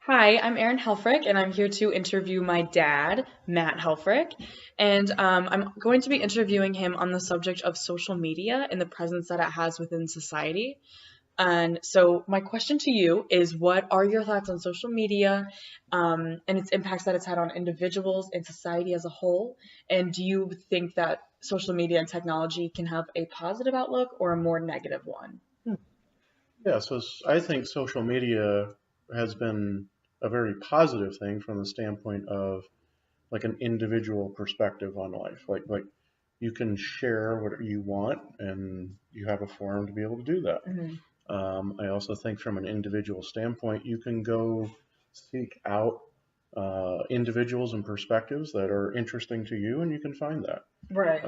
Hi, I'm Erin Helfrich, and I'm here to interview my dad, Matt Helfrich. And I'm going to be interviewing him on the subject of social media and the presence that it has within society. And so, my question to you is, what are your thoughts on social media and its impacts that it's had on individuals and society as a whole? And do you think that social media and technology can have a positive outlook or a more negative one? Yeah, I think social media has been a very positive thing from the standpoint of like an individual perspective on life. Like you can share what you want, and you have a forum to be able to do that. Hmm. I also think from an individual standpoint, you can go seek out individuals and perspectives that are interesting to you, and you can find that. Right.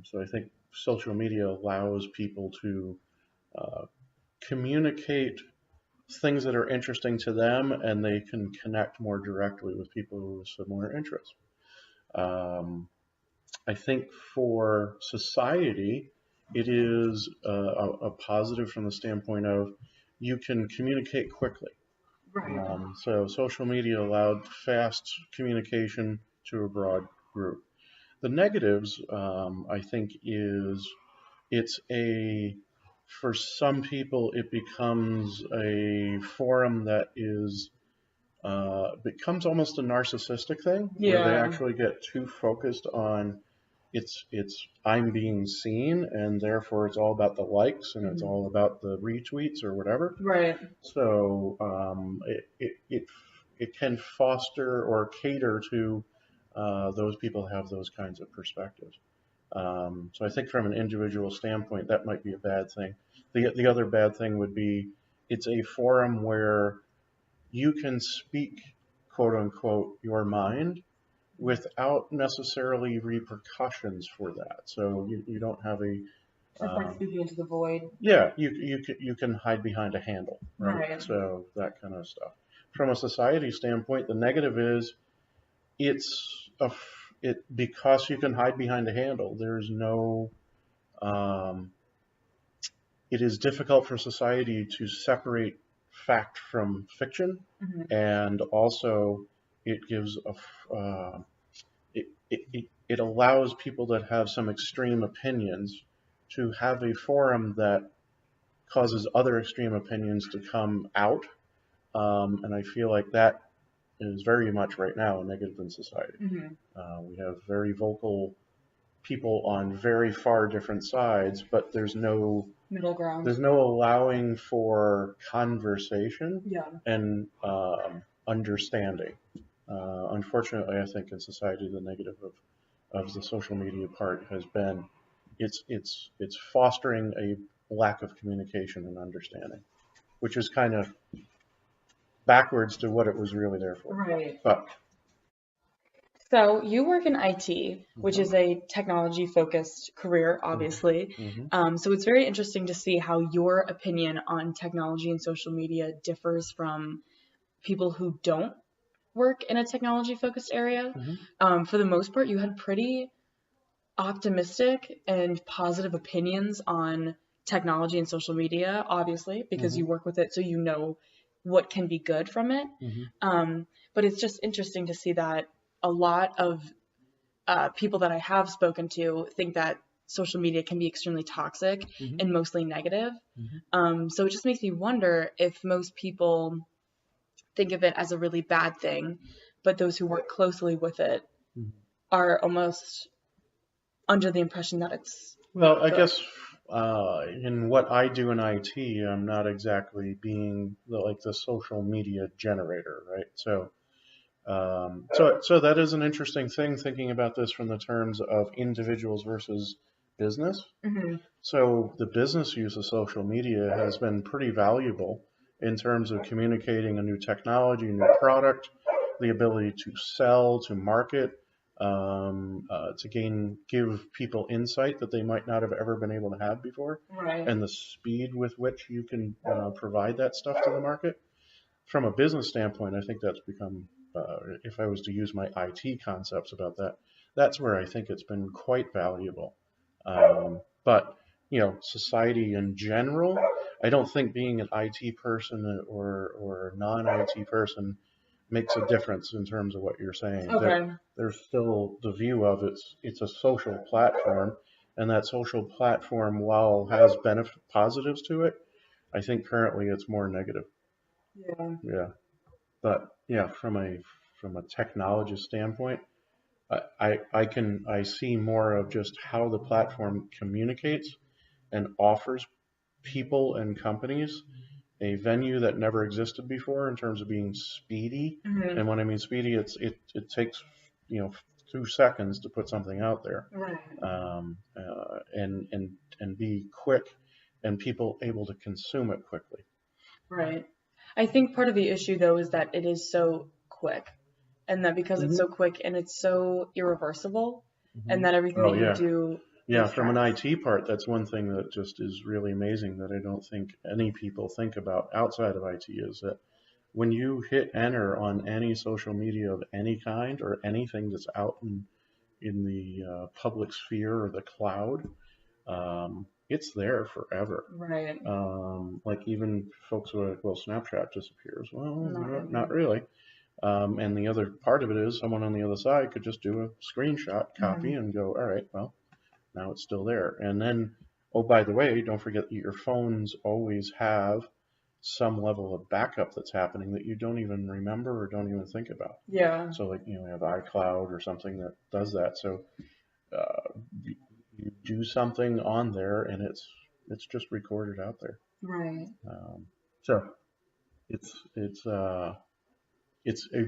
So I think social media allows people to uh, communicate things that are interesting to them, and they can connect more directly with people with similar interests. Um, I think for society, it is a positive from the standpoint of you can communicate quickly. Right. So social media allowed fast communication to a broad group. The negatives, I think, is it's a for some people it becomes a forum that is becomes almost a narcissistic thing where they Yeah. actually get too focused on it's I'm being seen, and therefore it's all about the likes and it's Mhm. all about the retweets or whatever. Right. So it can foster or cater to those people who have those kinds of perspectives. So I think from an individual standpoint, that might be a bad thing. The other bad thing would be it's a forum where you can speak, quote unquote, your mind without necessarily repercussions for that. So you don't have a So it's like um, speaking into the void. yeah, you can hide behind a handle, right? Right. So that kind of stuff. From a society standpoint, the negative is it's it because you can hide behind a handle. There's no um, it is difficult for society to separate fact from fiction, Hmm. and also it gives it allows people that have some extreme opinions to have a forum that causes other extreme opinions to come out, and I feel like that is very much right now a negative in society. Hmm. We have very vocal people on very far different sides, but Middle ground. there's no allowing for conversation Yeah. and understanding. Unfortunately, I think in society the negative of the social media part has been it's fostering a lack of communication and understanding, which is kind of backwards to what it was really there for. Right. But So you work in IT, which mhm, is a technology focused career, mhm, obviously. mhm, So it's very interesting to see how your opinion on technology and social media differs from people who don't work in a technology focused area. mhm, For the most part, you had pretty optimistic and positive opinions on technology and social media, obviously, because mhm, you work with it, so you know what can be good from it. mhm, Um, but it's just interesting to see that a lot of people that I have spoken to think that social media can be extremely toxic mhm, and mostly negative. mhm, So it just makes me wonder if most people think of it as a really bad thing, but those who work closely with it mhm. are almost under the impression that it's Well, I good. guess in what I do in IT, I'm not exactly being like the social media generator, right? So that is an interesting thing thinking about this from the terms of individuals versus business. Hmm. So the business use of social media has been pretty valuable in terms of communicating a new technology, new product, the ability to sell, to market, to give people insight that they might not have ever been able to have before, Right. and the speed with which you can provide that stuff to the market. From a business standpoint, I think that's become, if I was to use my IT concepts about that, that's where I think it's been quite valuable. But society in general, I don't think being an IT person or a non-IT person makes a difference in terms of what you're saying. Okay. There's still the view of it's a social platform, and that social platform, while has positives to it, I think currently it's more negative. Yeah. Yeah, but yeah, from a technologist standpoint, I see more of just how the platform communicates and offers people and companies a venue that never existed before in terms of being speedy. Hmm. And when I mean speedy, it takes 2 seconds to put something out there, Right. and be quick, and people able to consume it quickly. Right. I think part of the issue though is that it is so quick, and that because it's Hmm. so quick and it's so irreversible, and Hmm. that everything Oh that you yeah, do yeah. is From an fast. IT part, that's one thing that just is really amazing that I don't think any people think about outside of IT is that when you hit enter on any social media of any kind or anything that's out in the public sphere or the cloud, it's there forever. Right. Like even folks who are like, well, Snapchat disappears. Well, Not not really. really. And the other part of it is someone on the other side could just do a screenshot, copy, Hmm. and go, all right, well, now it's still there. And then, oh, by the way, don't forget that your phones always have some level of backup that's happening that you don't even remember or don't even think about. Yeah. So, like, we have iCloud or something that does that. So, you do something on there, and it's just recorded out there. Right. So,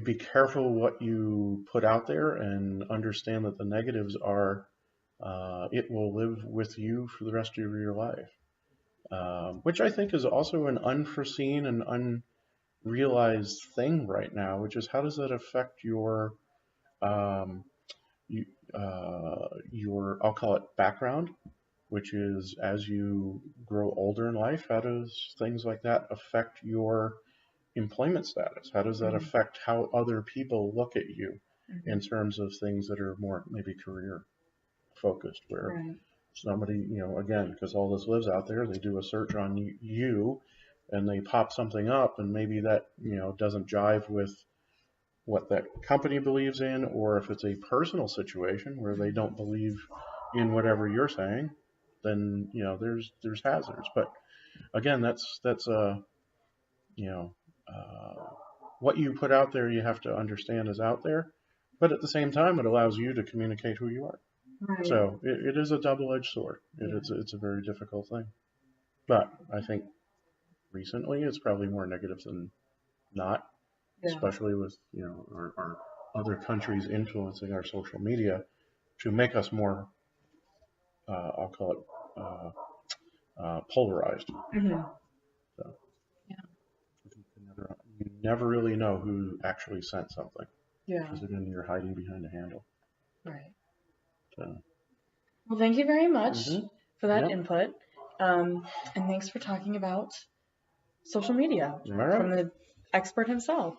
be careful what you put out there, and understand that the negatives are it will live with you for the rest of your life, which I think is also an unforeseen and unrealized thing right now, which is how does that affect um, you, your I'll call it background, which is as you grow older in life, how does things like that affect your employment status? How does that Hmm. affect how other people look at you in Hmm. terms of things that are more maybe career focused, where Right. somebody, again, because all this lives out there, they do a search on you and they pop something up, and maybe that, doesn't jive with what that company believes in, or if it's a personal situation where they don't believe in whatever you're saying, then, there's hazards. But again, that's you know, uh, what you put out there, you have to understand is out there, but at the same time, it allows you to communicate who you are. Right. So it is a double-edged sword. Yeah. It's a very difficult thing. But I think recently it's probably more negative than not, Yeah. especially with our other countries influencing our social media to make us more, I'll call it, polarized. Hmm. So Yeah. you never really know who actually sent something, Yeah. because again, you're hiding behind a handle. Right. So. Well, thank you very much Hmm. for that Yep. input. And thanks for talking about social media All from right. the expert himself.